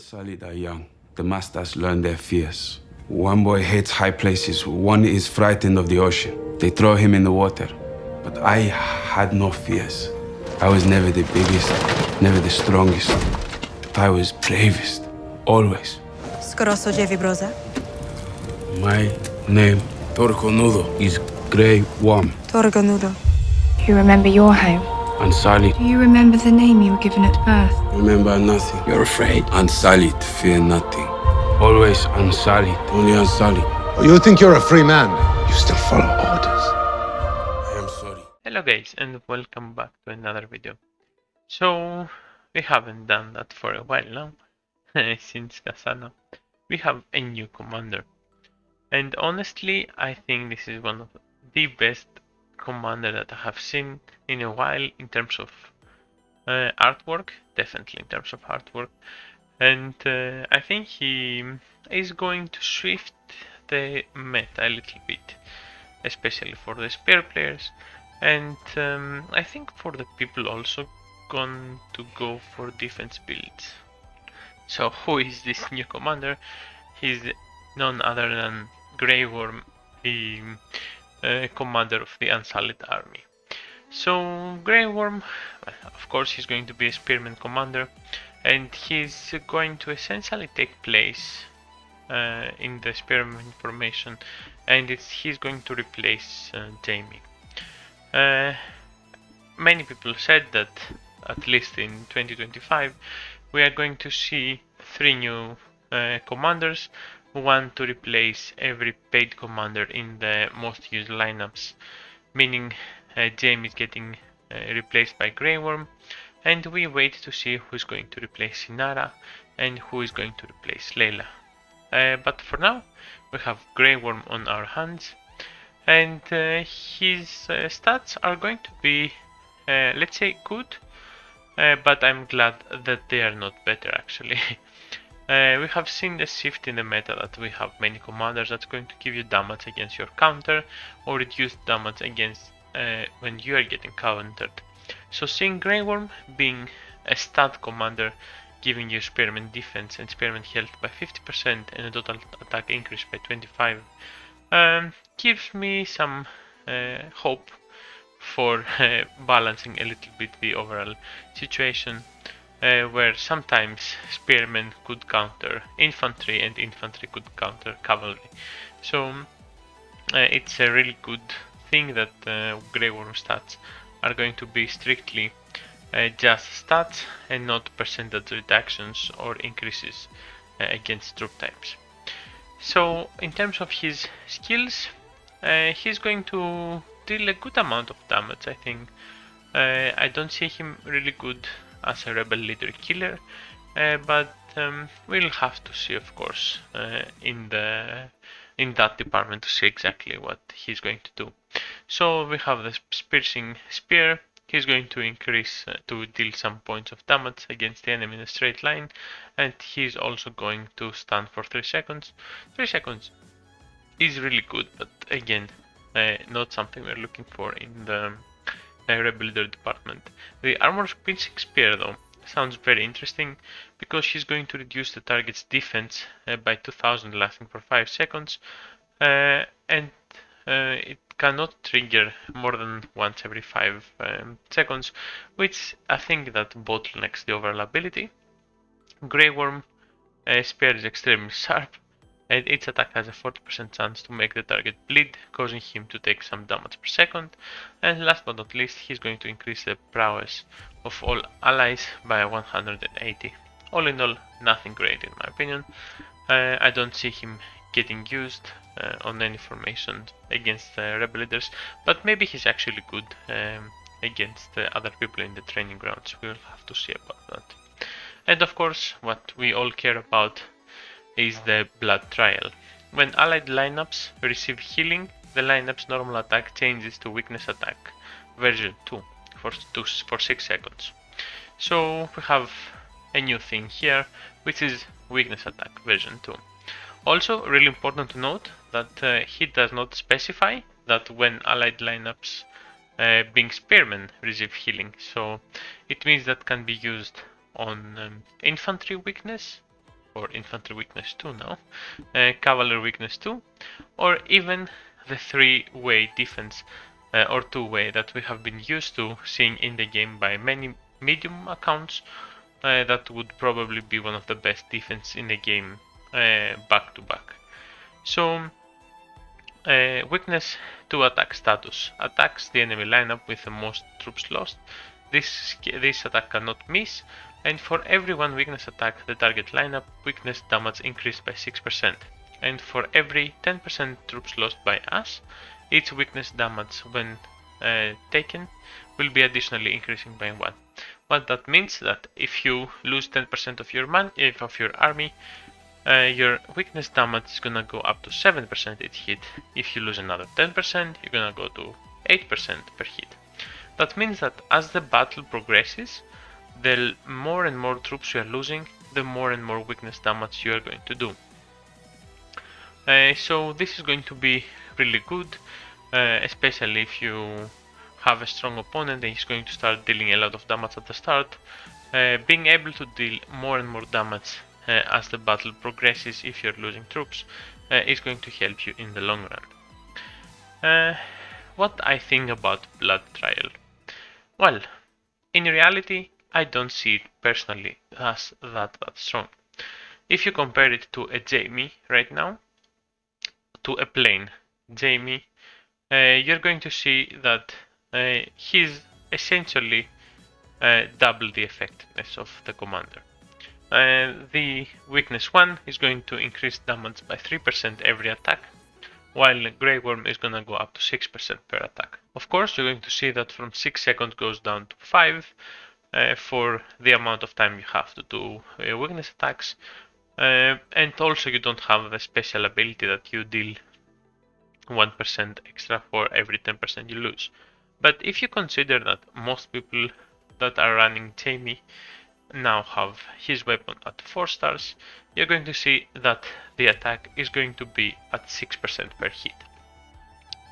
Unsullied are young. The masters learn their fears. One boy hates high places, one is frightened of the ocean. They throw him in the water. But I had no fears. I was never the biggest, never the strongest. But I was bravest, always. Skoro sodziewi broza? My name, Torconudo, is Grey Worm. Torgonudo. You remember your home? Unsullied. Do you remember the name you were given at birth? Remember nothing. You're afraid. Unsullied, fear nothing. Always unsullied, only unsullied. You think you're a free man? You still follow orders. I am sorry. Hello guys and welcome back to another video. So we haven't done that for a while now, since Kasana. We have a new commander. And honestly I think this is one of the best commander that I have seen in a while in terms of artwork, definitely in terms of artwork. And I think he is going to shift the meta a little bit, especially for the spear players. And I think for the people also going to go for defense builds. So who is this new commander? He's none other than Grey Worm, the commander of the Unsullied army. So Grey Worm, of course he's going to be a spearman commander, and he's going to essentially take place in the spearman formation, and he's going to replace Jamie. Many people said that at least in 2025 we are going to see 3 new commanders, one to replace every paid commander in the most used lineups, meaning Jamie is getting replaced by Grey Worm, and we wait to see who's going to replace Sinara and who is going to replace Layla. But for now we have Grey Worm on our hands, and his stats are going to be let's say good, but I'm glad that they are not better actually. We have seen a shift in the meta that we have many commanders that's going to give you damage against your counter or reduced damage against when you are getting countered. So seeing Grey Worm being a stat commander, giving you spearman defense and spearman health by 50% and a total attack increase by 25, gives me some hope for balancing a little bit the overall situation, where sometimes spearmen could counter infantry and infantry could counter cavalry. So it's a really good thing that Grey Worm stats are going to be strictly just stats and not percentage reductions or increases against troop types. So in terms of his skills, he's going to deal a good amount of damage, I think. I don't see him really good as a rebel leader killer, but we'll have to see, of course, in that department to see exactly what he's going to do. So we have the piercing spear. He's going to increase to deal some points of damage against the enemy in a straight line, and he's also going to stun for 3 seconds. 3 seconds is really good, but again, not something we're looking for in the rebel leader department. The armor piercing spear though sounds very interesting, because she's going to reduce the target's defense by 2000, lasting for 5 seconds, and it cannot trigger more than once every 5 seconds, which I think that bottlenecks the overall ability. Grey Worm spear is extremely sharp, and its attack has a 40% chance to make the target bleed, causing him to take some damage per second. And last but not least, he's going to increase the prowess of all allies by 180. All in all, nothing great in my opinion. I don't see him getting used on any formation against rebel leaders, but maybe he's actually good against other people in the training grounds. We'll have to see about that. And of course, what we all care about is the blood trial. When allied lineups receive healing, the lineup's normal attack changes to weakness attack version 2 for 6 seconds. So we have a new thing here, which is weakness attack version 2. Also really important to note that he does not specify that when allied lineups being spearmen receive healing, so it means that can be used on infantry weakness, for infantry weakness 2 now, cavalry weakness 2, or even the 3-way defense or 2-way that we have been used to seeing in the game by many medium accounts. That would probably be one of the best defense in the game back to back. So weakness to attack status attacks the enemy lineup with the most troops lost. This attack cannot miss, and for every one weakness attack the target lineup weakness damage increased by 6%, and for every 10% troops lost by us, its weakness damage when taken will be additionally increasing by 1. What that means that if you lose 10% of your army, your weakness damage is gonna go up to 7% each hit. If you lose another 10%, you're gonna go to 8% per hit. That means that as the battle progresses, the more and more troops you are losing, the more and more weakness damage you are going to do. So this is going to be really good, especially if you have a strong opponent and he's going to start dealing a lot of damage at the start. Being able to deal more and more damage as the battle progresses if you're losing troops is going to help you in the long run. What I think about Blood Trial? Well, in reality I don't see it personally as that strong. If you compare it to a Jamie right now, to a plain Jamie, you're going to see that he's essentially double the effectiveness of the commander. The weakness 1 is going to increase damage by 3% every attack, while Grey Worm is gonna go up to 6% per attack. Of course, you're going to see that from 6 seconds goes down to 5 for the amount of time you have to do weakness attacks, and also you don't have the special ability that you deal 1% extra for every 10% you lose. But if you consider that most people that are running Jamie now have his weapon at 4 stars, you're going to see that the attack is going to be at 6% per hit.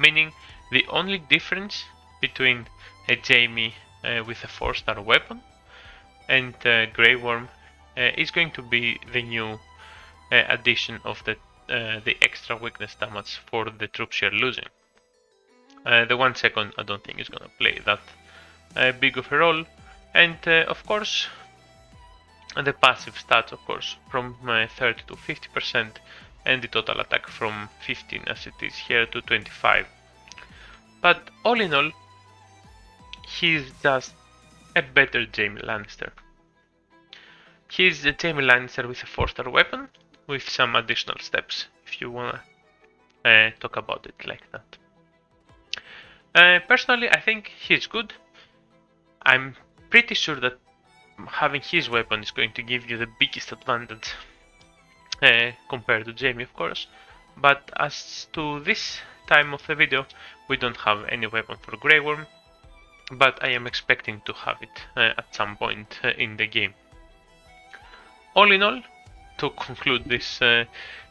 Meaning the only difference between a Jamie with a 4-star weapon and Grey Worm is going to be the new addition of the extra weakness damage for the troops you're losing. The 1 second I don't think is gonna play that big of a role, and of course the passive stats, of course, from 30 to 50%, and the total attack from 15 as it is here to 25. But all in all, he's just a better Jaime Lannister. He's a Jaime Lannister with a 4-star weapon, with some additional steps, if you wanna talk about it like that. Personally, I think he's good. I'm pretty sure that having his weapon is going to give you the biggest advantage compared to Jaime, of course. But as to this time of the video, we don't have any weapon for Grey Worm, but I am expecting to have it at some point in the game. All in all, to conclude this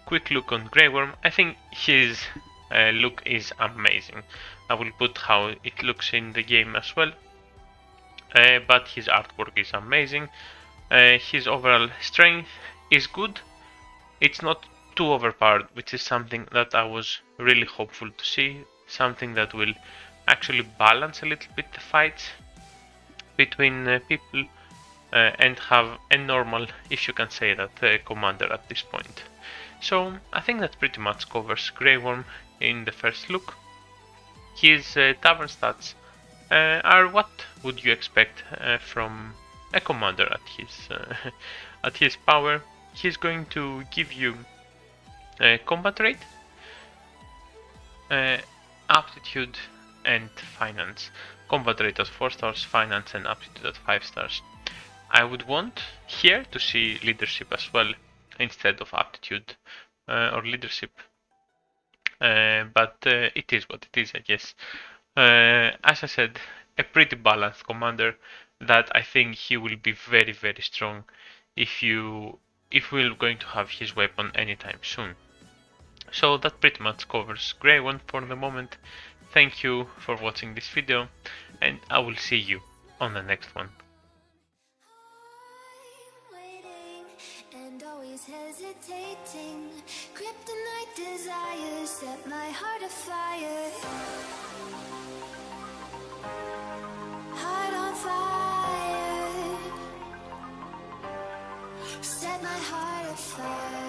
quick look on Grey Worm, I think his look is amazing. I will put how it looks in the game as well. But his artwork is amazing. His overall strength is good. It's not too overpowered, which is something that I was really hopeful to see. Something that will actually balance a little bit the fights between people and have a normal, if you can say that, commander at this point. So I think that pretty much covers Grey Worm in the first look. His tavern stats are what would you expect from a commander at his power. He's going to give you combat rate, aptitude and finance. Combat rate at 4 stars, finance and aptitude at 5 stars. I would want here to see leadership as well instead of aptitude or leadership, but it is what it is, I guess. As I said, a pretty balanced commander that I think he will be very, very strong if we're going to have his weapon anytime soon. So that pretty much covers Grey One for the moment. Thank you for watching this video, and I will see you on the next one. Waiting and always was hesitating. Kryptonite desires set my heart afire. Heart on fire. Set my heart afire.